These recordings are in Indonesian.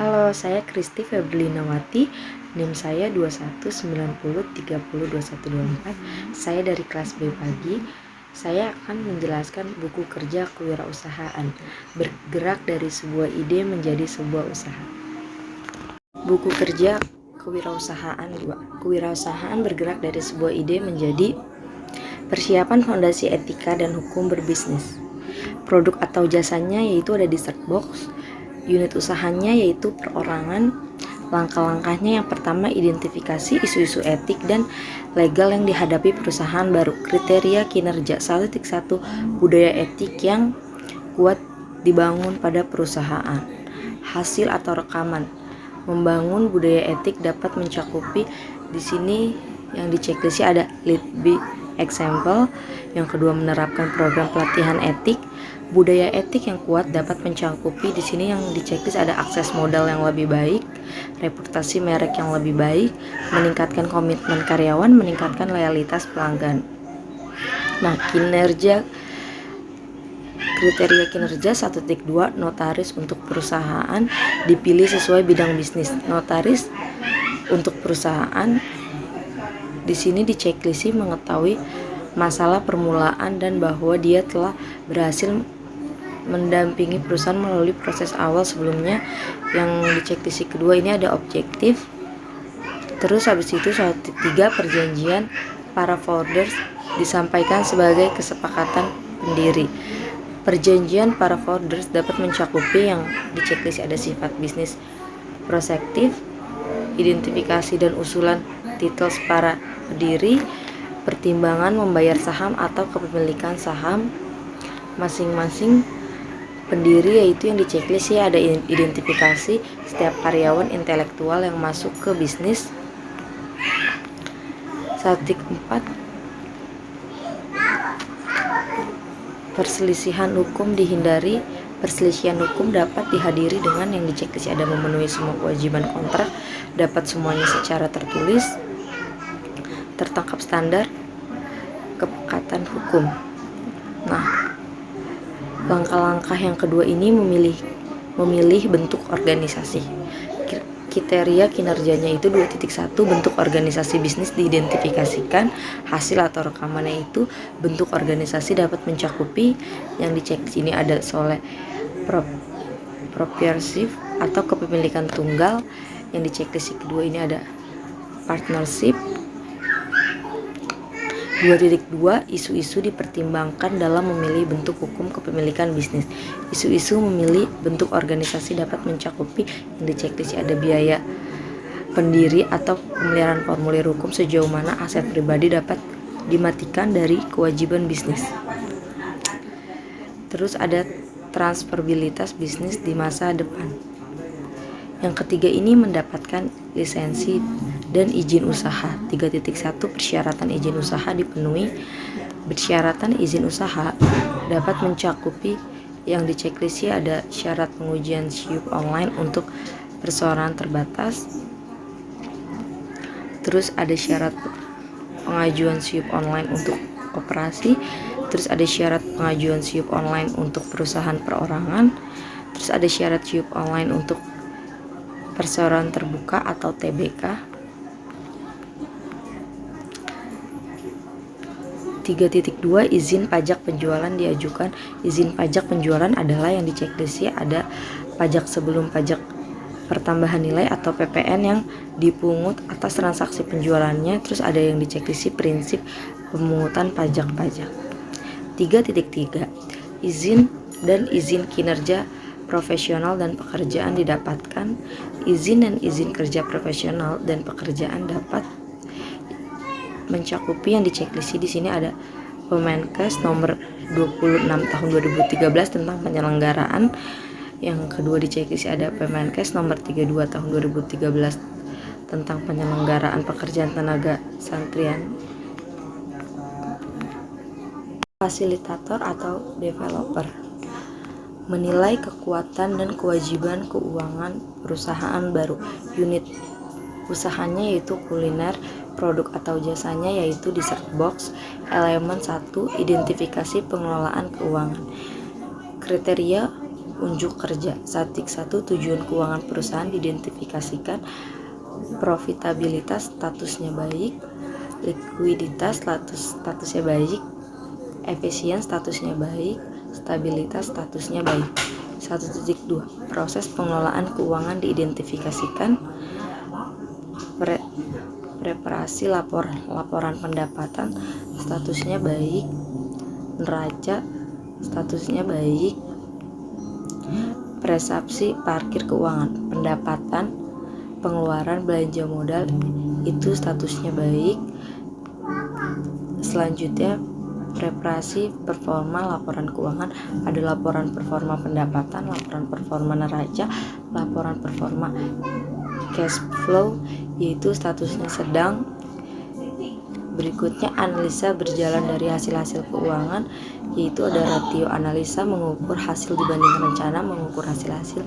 Halo, saya Kristi Febrilinawati, NIM saya 2190302124. Saya dari kelas B pagi. Saya akan menjelaskan buku kerja kewirausahaan, bergerak dari sebuah ide menjadi sebuah usaha. Buku kerja kewirausahaan 2. Kewirausahaan bergerak dari sebuah ide menjadi persiapan fondasi etika dan hukum berbisnis. Produk atau jasanya yaitu ada dessert box. Unit usahanya yaitu perorangan. Langkah-langkahnya yang pertama, identifikasi isu-isu etik dan legal yang dihadapi perusahaan baru. Kriteria kinerja 1.1 budaya etik yang kuat dibangun pada perusahaan. Hasil atau rekaman. Membangun budaya etik dapat mencakupi di sini yang di checklist ada lead by example. Yang kedua, menerapkan program pelatihan etik. Budaya etik yang kuat dapat mencakupi di sini yang di checklist ada akses modal yang lebih baik, reputasi merek yang lebih baik, meningkatkan komitmen karyawan, meningkatkan loyalitas pelanggan. Nah, kriteria kinerja 1.2 notaris untuk perusahaan dipilih sesuai bidang bisnis. Notaris untuk perusahaan di sini di checklist mengetahui masalah permulaan dan bahwa dia telah berhasil mendampingi perusahaan melalui proses awal sebelumnya. Yang di checklist kedua ini ada objektif. Terus habis itu 1.3 perjanjian para founders disampaikan sebagai kesepakatan pendiri. Perjanjian para founders dapat mencakupi yang di checklist ada sifat bisnis prospektif, identifikasi dan usulan titles para pendiri, pertimbangan membayar saham atau kepemilikan saham masing-masing pendiri, yaitu yang di checklist ada identifikasi setiap karyawan intelektual yang masuk ke bisnis. 1.4 perselisihan hukum dihindari. Perselisihan hukum dapat dihadiri dengan yang di checklist ada memenuhi semua kewajiban kontrak, dapat semuanya secara tertulis, tertangkap standar, kepekatan hukum. Nah, langkah-langkah yang kedua ini memilih bentuk organisasi. Kriteria kinerjanya itu 2.1 bentuk organisasi bisnis diidentifikasikan. Hasil atau rekamannya itu bentuk organisasi dapat mencakupi yang dicek sini ada sole proprietorship atau kepemilikan tunggal. Yang di checklist kedua ini ada partnership. 2.2 isu-isu dipertimbangkan dalam memilih bentuk hukum kepemilikan bisnis. Isu-isu memilih bentuk organisasi dapat mencakupi yang di checklist ada biaya pendiri atau pemeliharaan formulir hukum, sejauh mana aset pribadi dapat dimatikan dari kewajiban bisnis. Terus ada transferabilitas bisnis di masa depan. Yang ketiga ini mendapatkan lisensi dan izin usaha. 3.1 persyaratan izin usaha dipenuhi. Persyaratan izin usaha dapat mencakupi yang di checklist ada syarat pengujian SIUP online untuk perseorangan terbatas. Terus ada syarat pengajuan SIUP online untuk koperasi. Terus ada syarat pengajuan SIUP online untuk perusahaan perorangan. Terus ada syarat SIUP online untuk perseroan terbuka atau TBK. 3.2 izin pajak penjualan diajukan. Izin pajak penjualan adalah yang di checklist ada pajak sebelum pajak pertambahan nilai atau PPN yang dipungut atas transaksi penjualannya. Terus ada yang di checklist prinsip pemungutan pajak-pajak. 3.3 izin dan izin kinerja profesional dan pekerjaan didapatkan. Izin dan izin kerja profesional dan pekerjaan dapat mencakupi yang di checklist di sini ada Permenkes nomor 26 tahun 2013 tentang penyelenggaraan. Yang kedua di checklist ada Permenkes nomor 32 tahun 2013 tentang penyelenggaraan pekerjaan tenaga santrian. Fasilitator atau developer menilai kekuatan dan kewajiban keuangan perusahaan baru. Unit usahanya yaitu kuliner, produk atau jasanya yaitu dessert box. Elemen 1 identifikasi pengelolaan keuangan. Kriteria unjuk kerja. 1.1 Tujuan keuangan perusahaan diidentifikasikan. Profitabilitas statusnya baik, likuiditas statusnya baik, efisien statusnya baik, stabilitas statusnya baik. 1.2 Proses pengelolaan keuangan diidentifikasikan. Preparasi laporan pendapatan statusnya baik, neraca statusnya baik, presapsi parkir keuangan, pendapatan, pengeluaran belanja modal itu statusnya baik. Selanjutnya preparasi performa laporan keuangan, ada laporan performa pendapatan, laporan performa neraca, laporan performa cash flow yaitu statusnya sedang. Berikutnya analisa berjalan dari hasil-hasil keuangan, yaitu ada rasio analisa mengukur hasil dibanding rencana, mengukur hasil-hasil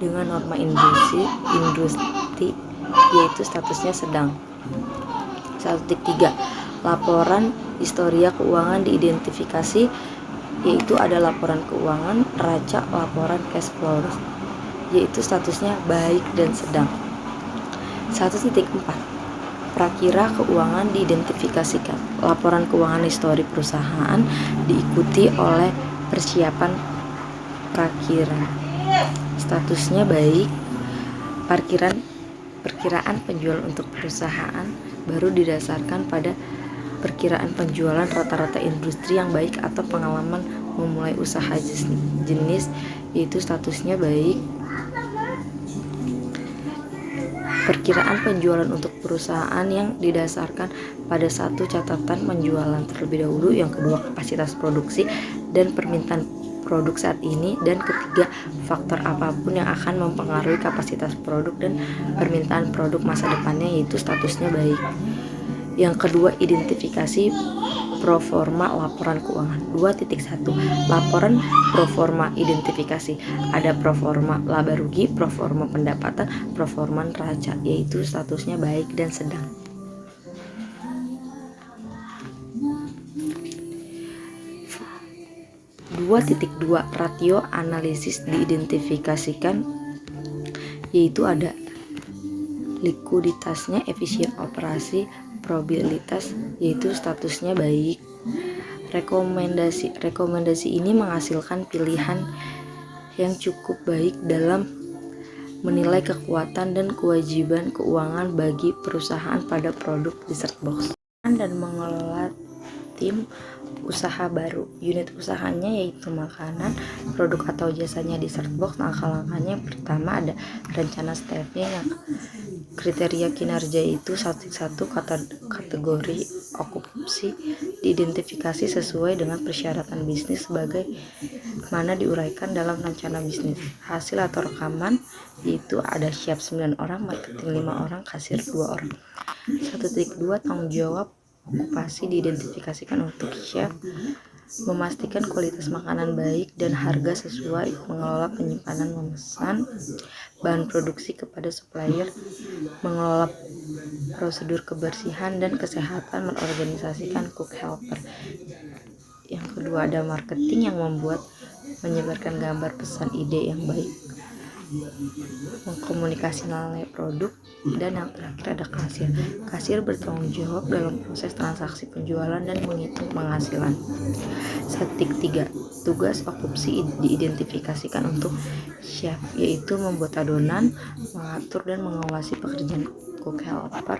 dengan norma industri yaitu statusnya sedang. 1.3 Laporan historia keuangan diidentifikasi, yaitu ada laporan keuangan, neraca, laporan cash flow yaitu statusnya baik dan sedang. 1.4 Prakira keuangan diidentifikasikan. Laporan keuangan histori perusahaan diikuti oleh persiapan prakiraan. Statusnya baik. Perkiraan penjualan untuk perusahaan baru didasarkan pada perkiraan penjualan rata-rata industri yang baik atau pengalaman memulai usaha jenis yaitu statusnya baik. Perkiraan penjualan untuk perusahaan yang didasarkan pada satu catatan penjualan terlebih dahulu, yang kedua kapasitas produksi dan permintaan produk saat ini, dan ketiga faktor apapun yang akan mempengaruhi kapasitas produk dan permintaan produk masa depannya yaitu statusnya baik. Yang kedua identifikasi proforma laporan keuangan. 2.1 Laporan proforma identifikasi, ada proforma laba rugi, proforma pendapatan, proforma neraca yaitu statusnya baik dan sedang. Dua Rasio analisis diidentifikasikan, yaitu ada likuiditasnya, efisien operasi, probabilitas yaitu statusnya baik. Rekomendasi ini menghasilkan pilihan yang cukup baik dalam menilai kekuatan dan kewajiban keuangan bagi perusahaan pada produk dessert box dan mengelola tim usaha baru. Unit usahanya yaitu makanan, produk atau jasanya dessert box. Langkah-langkahnya yang pertama ada rencana staffing. Kriteria kinerja itu satu kategori okupansi diidentifikasi sesuai dengan persyaratan bisnis sebagai mana diuraikan dalam rencana bisnis. Hasil atau rekaman yaitu ada siap 9 orang, marketing 5 orang, kasir 2 orang. 1.2 Tanggung jawab okupasi diidentifikasikan untuk chef, memastikan kualitas makanan baik dan harga sesuai, mengelola penyimpanan, memesan bahan produksi kepada supplier, mengelola prosedur kebersihan dan kesehatan, mengorganisasikan cook helper. Yang kedua ada marketing yang menyebarkan gambar pesan ide yang baik, mengkomunikasikan nilai produk, dan yang terakhir ada kasir bertanggung jawab dalam proses transaksi penjualan dan menghitung penghasilan. 1.3 Tugas okupansi diidentifikasikan untuk chef, yaitu membuat adonan, mengatur dan mengawasi pekerjaan cook helper,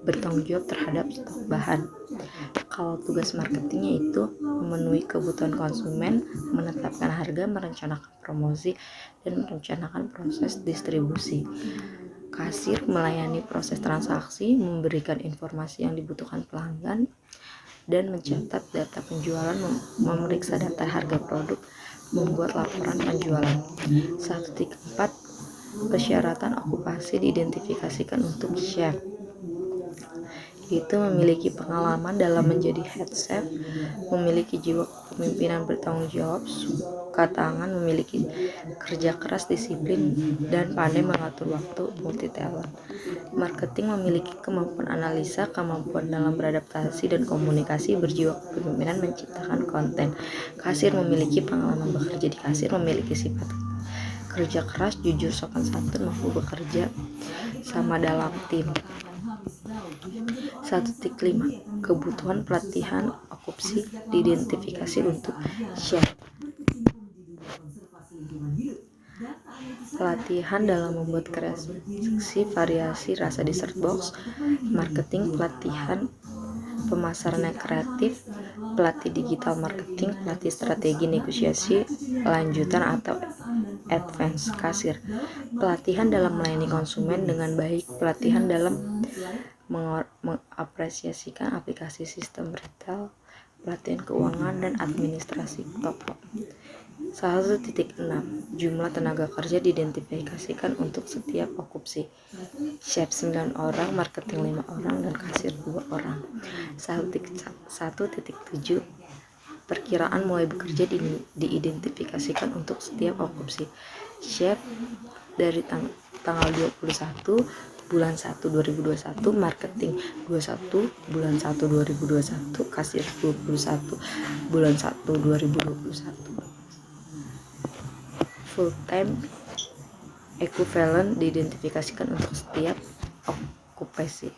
bertanggung jawab terhadap stok bahan. Kalau tugas marketingnya itu memenuhi kebutuhan konsumen, menetapkan harga, merencanakan promosi, dan merencanakan proses distribusi. Kasir melayani proses transaksi, memberikan informasi yang dibutuhkan pelanggan, dan mencatat data penjualan, memeriksa data harga produk, membuat laporan penjualan. 1.4 Persyaratan okupasi diidentifikasikan untuk chef, yaitu memiliki pengalaman dalam menjadi head chef, memiliki jiwa kepemimpinan bertanggung jawab, suka tangan, memiliki kerja keras, disiplin, dan pandai mengatur waktu, multi talent. Marketing memiliki kemampuan analisa, kemampuan dalam beradaptasi dan komunikasi, berjiwa kepemimpinan, menciptakan konten. Kasir memiliki pengalaman bekerja di kasir, memiliki sifat kerja keras, jujur, sopan santun, mampu bekerja sama dalam tim. 1.5 Kebutuhan pelatihan okupasi diidentifikasi untuk chef. Pelatihan dalam membuat kreasi variasi rasa dessert box, marketing, pelatihan pemasaran yang kreatif, pelatih digital marketing, pelatih strategi negosiasi lanjutan atau advance kasir, pelatihan dalam melayani konsumen dengan baik, pelatihan dalam mengapresiasikan aplikasi sistem retail, pelatihan keuangan dan administrasi toko. 1.6 Jumlah tenaga kerja diidentifikasikan untuk setiap okupasi. Chef 9 orang, marketing 5 orang, dan kasir 2 orang. 1.7 Perkiraan mulai bekerja diidentifikasikan untuk setiap okupasi. Chef dari tanggal 21 bulan 1 2021, marketing 21 bulan 1 2021, kasir 21 bulan 1 2021. Full time equivalent diidentifikasikan untuk setiap okupasi.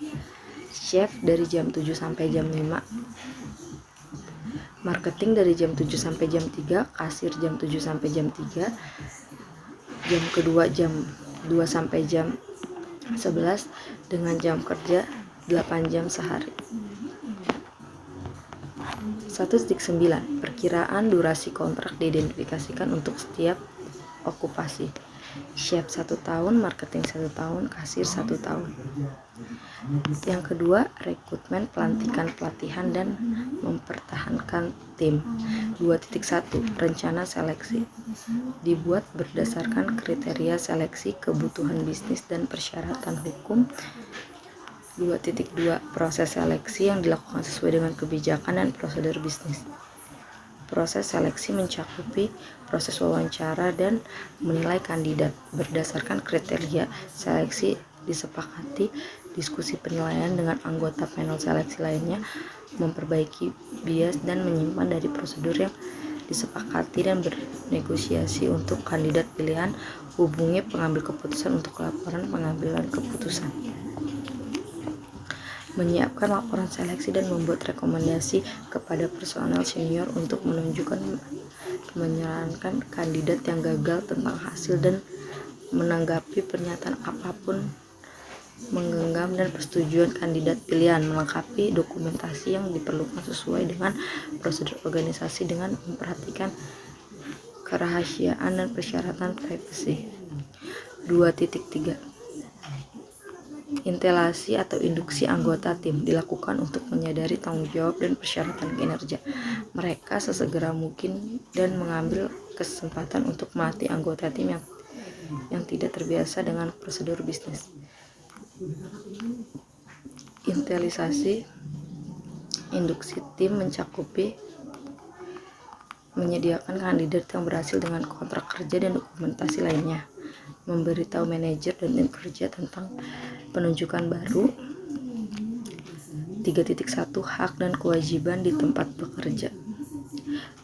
Chef dari jam 7 sampai jam 5, marketing dari jam 7 sampai jam 3, kasir jam 7 sampai jam 3, jam kedua jam 2 sampai jam 11 dengan jam kerja 8 jam sehari. 1.9 Perkiraan durasi kontrak diidentifikasikan untuk setiap okupasi. Chef 1 tahun, marketing 1 tahun, kasir 1 tahun. Yang kedua, rekrutmen, pelantikan, pelatihan, dan mempertahankan tim. 2.1 Rencana seleksi dibuat berdasarkan kriteria seleksi, kebutuhan bisnis, dan persyaratan hukum. 2.2 Proses seleksi yang dilakukan sesuai dengan kebijakan dan prosedur bisnis. Proses seleksi mencakupi proses wawancara dan menilai kandidat. Berdasarkan kriteria seleksi disepakati, diskusi penilaian dengan anggota panel seleksi lainnya, memperbaiki bias dan menyimpan dari prosedur yang disepakati dan bernegosiasi untuk kandidat pilihan. Hubungi pengambil keputusan untuk laporan pengambilan keputusan. Menyiapkan laporan seleksi dan membuat rekomendasi kepada personel senior untuk menyarankan kandidat yang gagal tentang hasil dan menanggapi pernyataan apapun, menggenggam dan persetujuan kandidat pilihan, melengkapi dokumentasi yang diperlukan sesuai dengan prosedur organisasi dengan memperhatikan kerahasiaan dan persyaratan privasi. 2.3 Instalasi atau induksi anggota tim dilakukan untuk menyadari tanggung jawab dan persyaratan kinerja mereka sesegera mungkin dan mengambil kesempatan untuk melatih anggota tim yang tidak terbiasa dengan prosedur bisnis. Instalasi induksi tim mencakupi menyediakan kandidat yang berhasil dengan kontrak kerja dan dokumentasi lainnya, memberitahu manajer dan tim kerja tentang penunjukan baru. 3.1 Hak dan kewajiban di tempat bekerja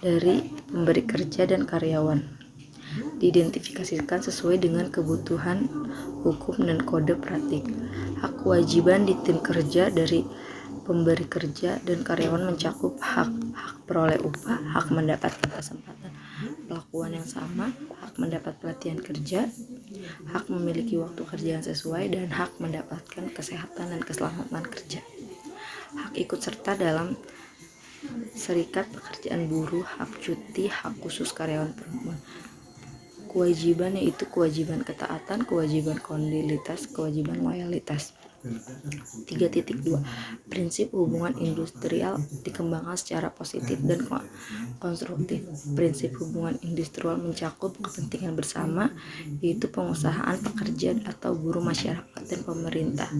dari pemberi kerja dan karyawan diidentifikasikan sesuai dengan kebutuhan hukum dan kode praktik. Hak kewajiban di tim kerja dari pemberi kerja dan karyawan mencakup hak peroleh upah, hak mendapatkan kesempatan perlakuan yang sama, hak mendapat pelatihan kerja, hak memiliki waktu kerja yang sesuai, dan hak mendapatkan kesehatan dan keselamatan kerja. Hak ikut serta dalam serikat pekerjaan buruh, hak cuti, hak khusus karyawan perempuan. Kewajiban yaitu kewajiban ketaatan, kewajiban kondialitas, kewajiban loyalitas. 3.2 Prinsip hubungan industrial dikembangkan secara positif dan konstruktif. Prinsip hubungan industrial mencakup kepentingan bersama, yaitu pengusahaan, pekerja atau buruh, masyarakat, dan pemerintah.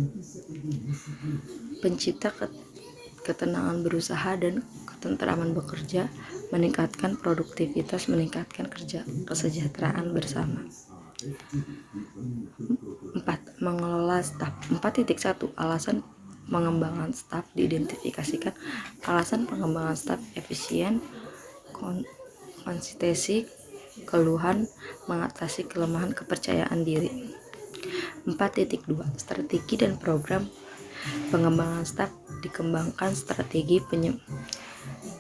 Pencipta ketenangan berusaha dan ketentraman bekerja, meningkatkan produktivitas, meningkatkan kesejahteraan bersama. 4. Mengelola staf. 4.1 Alasan pengembangan staf diidentifikasikan. Alasan pengembangan staf efisien, konsistensi, keluhan, mengatasi kelemahan kepercayaan diri. 4.2 Strategi dan program pengembangan staf dikembangkan. Strategi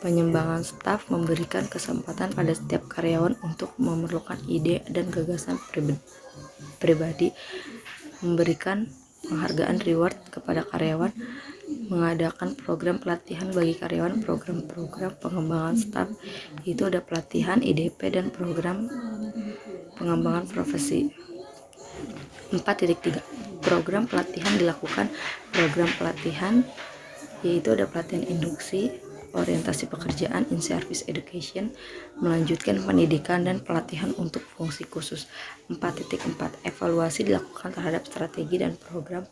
pengembangan staf memberikan kesempatan pada setiap karyawan untuk memerlukan ide dan gagasan pribadi, memberikan penghargaan reward kepada karyawan, mengadakan program pelatihan bagi karyawan. Program-program pengembangan staf itu ada pelatihan IDP dan program pengembangan profesi. 4.3 Program pelatihan dilakukan. Program pelatihan yaitu ada pelatihan induksi, orientasi pekerjaan, in-service education, melanjutkan pendidikan dan pelatihan untuk fungsi khusus. 4.4 Evaluasi dilakukan terhadap strategi dan program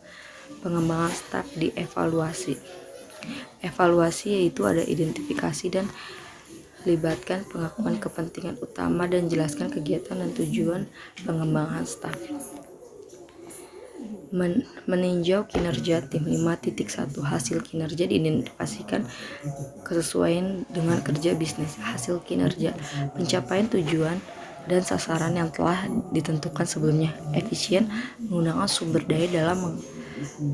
pengembangan staf. Dievaluasi. Evaluasi yaitu ada identifikasi dan libatkan pengakuan kepentingan utama dan jelaskan kegiatan dan tujuan pengembangan staf. Meninjau kinerja tim. 5.1 Hasil kinerja diidentifikasikan kesesuaian dengan kerja bisnis. Hasil kinerja, pencapaian tujuan dan sasaran yang telah ditentukan sebelumnya. Efisien, menggunakan sumber daya dalam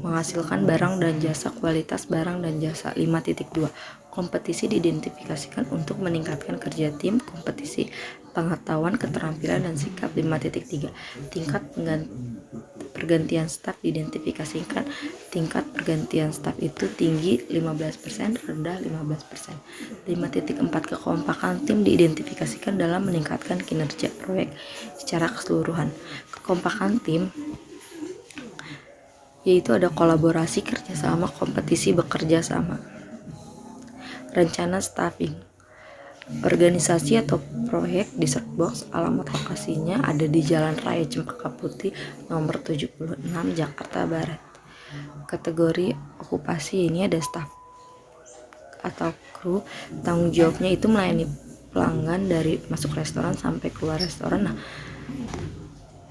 menghasilkan barang dan jasa. Kualitas barang dan jasa. 5.2 Kompetisi diidentifikasikan untuk meningkatkan kerja tim. Kompetisi, pengetahuan, keterampilan, dan sikap. 5.3 Tingkat pergantian staf diidentifikasikan. Tingkat pergantian staf itu tinggi 15%, rendah 15%. 5.4 Kekompakan tim diidentifikasikan dalam meningkatkan kinerja proyek secara keseluruhan. Kekompakan tim yaitu ada kolaborasi, kerjasama, kompetisi, bekerja sama. Rencana staffing, organisasi atau proyek di Setbox. Alamat lokasinya ada di Jalan Raya Cempaka Putih nomor 76 Jakarta Barat. Kategori okupasi ini ada staf atau kru. Tanggung jawabnya itu melayani pelanggan dari masuk restoran sampai keluar restoran. Nah,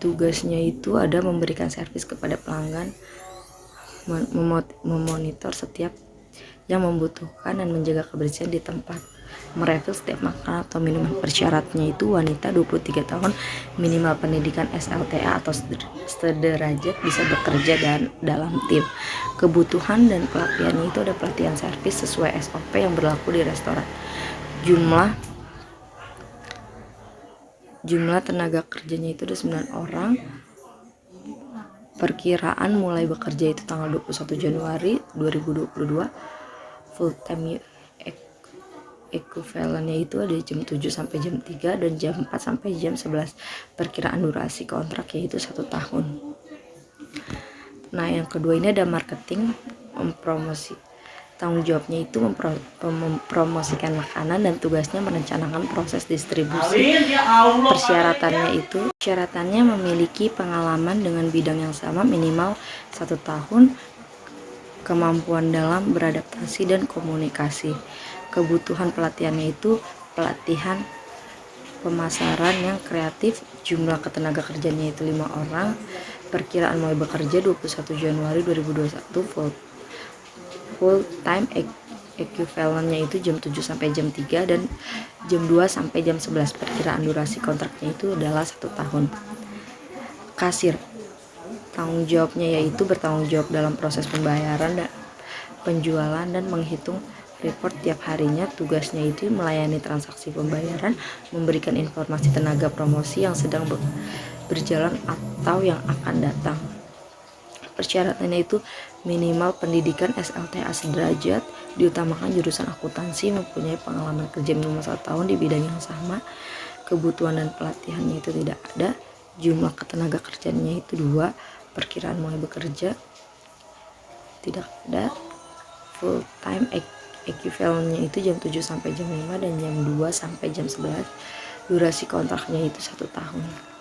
tugasnya itu ada memberikan servis kepada pelanggan, memonitor setiap yang membutuhkan dan menjaga kebersihan di tempat, merefill setiap makanan atau minuman. Persyaratnya itu wanita 23 tahun, minimal pendidikan SLTA atau sederajat, bisa bekerja dalam tim. Kebutuhan dan pelatihannya itu ada pelatihan servis sesuai SOP yang berlaku di restoran. Jumlah tenaga kerjanya itu ada 9 orang. Perkiraan mulai bekerja itu tanggal 21 Januari 2022. Full time equivalentnya itu ada jam 7 sampai jam 3 dan jam 4 sampai jam 11. Perkiraan durasi kontrak yaitu 1 tahun. Nah, yang kedua ini ada marketing, mempromosi. Tanggung jawabnya itu mempromosikan makanan dan tugasnya merencanakan proses distribusi. Persyaratannya memiliki pengalaman dengan bidang yang sama minimal 1 tahun, kemampuan dalam beradaptasi dan komunikasi. Kebutuhan pelatihannya itu pelatihan pemasaran yang kreatif. Jumlah ketenaga kerjanya itu 5 orang. Perkiraan mulai bekerja 21 Januari 2021. Full time equivalentnya itu jam 7 sampai jam 3 dan jam 2 sampai jam 11. Perkiraan durasi kontraknya itu adalah 1 tahun. Kasir, tanggung jawabnya yaitu bertanggung jawab dalam proses pembayaran dan penjualan dan menghitung report tiap harinya. Tugasnya itu melayani transaksi pembayaran, memberikan informasi tenaga promosi yang sedang berjalan atau yang akan datang. Persyaratannya itu minimal pendidikan SLTA sederajat, diutamakan jurusan akuntansi, mempunyai pengalaman kerja minimal 1 tahun di bidang yang sama. Kebutuhan dan pelatihannya itu tidak ada. Jumlah ketenaga kerjanya itu 2. Perkiraan mulai bekerja tidak ada. Full time equivalentnya itu jam 7 sampai jam 5 dan jam 2 sampai jam 11. Durasi kontraknya itu 1 tahun.